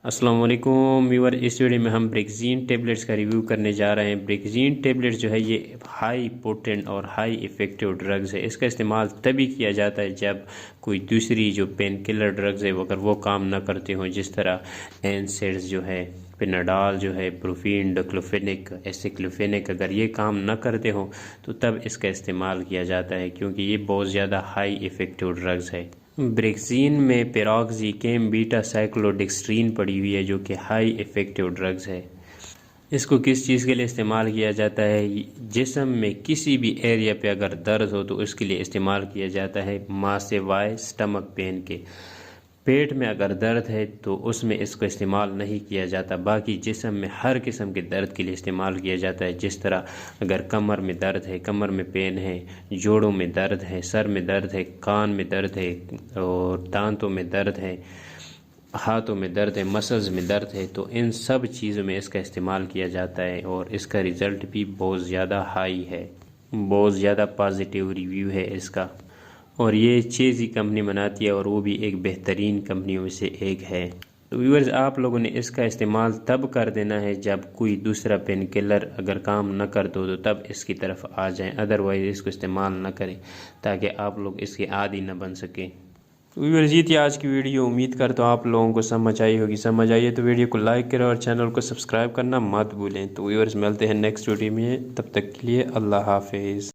السلام علیکم ویور، اس ویڈیو میں ہم بریکزین ٹیبلٹس کا ریویو کرنے جا رہے ہیں۔ بریکزین ٹیبلٹس جو ہے یہ ہائی پوٹنٹ اور ہائی ایفیکٹیو ڈرگز ہے۔ اس کا استعمال تبھی کیا جاتا ہے جب کوئی دوسری جو پین کلر ڈرگز ہے اگر وہ کام نہ کرتے ہوں، جس طرح اینسیڈز جو ہے، پیناڈال جو ہے، پروفین، ڈکلوفینک، ایسیکلوفینک، اگر یہ کام نہ کرتے ہوں تو تب اس کا استعمال کیا جاتا ہے، کیونکہ یہ بہت زیادہ ہائی ایفیکٹیو ڈرگز ہے۔ بریکزین میں پیراکزی کیم بیٹا سائیکلوڈیکسٹرین پڑی ہوئی ہے جو کہ ہائی ایفیکٹیو ڈرگز ہے۔ اس کو کس چیز کے لیے استعمال کیا جاتا ہے؟ جسم میں کسی بھی ایریا پہ اگر درد ہو تو اس کے لیے استعمال کیا جاتا ہے، ماں سے وائے سٹمک پین کے۔ پیٹ میں اگر درد ہے تو اس میں اس کو استعمال نہیں کیا جاتا، باقی جسم میں ہر قسم کے درد کے لیے استعمال کیا جاتا ہے، جس طرح اگر کمر میں درد ہے، کمر میں پین ہے، جوڑوں میں درد ہے، سر میں درد ہے، کان میں درد ہے اور دانتوں میں درد ہے، ہاتھوں میں درد ہے، مسلز میں درد ہے، تو ان سب چیزوں میں اس کا استعمال کیا جاتا ہے اور اس کا رزلٹ بھی بہت زیادہ ہائی ہے، بہت زیادہ پازیٹیو ریویو ہے اس کا، اور یہ چیزی کمپنی بناتی ہے اور وہ بھی ایک بہترین کمپنیوں میں سے ایک ہے۔ تو ویورز، آپ لوگوں نے اس کا استعمال تب کر دینا ہے جب کوئی دوسرا پین کلر اگر کام نہ کر دو تو تب اس کی طرف آ جائیں، ادروائز اس کو استعمال نہ کریں تاکہ آپ لوگ اس کے عادی نہ بن سکیں۔ ویورز، یہ تھی آج کی ویڈیو، امید کرتا ہوں آپ لوگوں کو سمجھ آئی ہوگی۔ سمجھ آئیے تو ویڈیو کو لائک کریں اور چینل کو سبسکرائب کرنا مت بھولیں۔ تو ویورز، ملتے ہیں نیکسٹ ویڈیو میں، تب تک کے لیے اللہ حافظ۔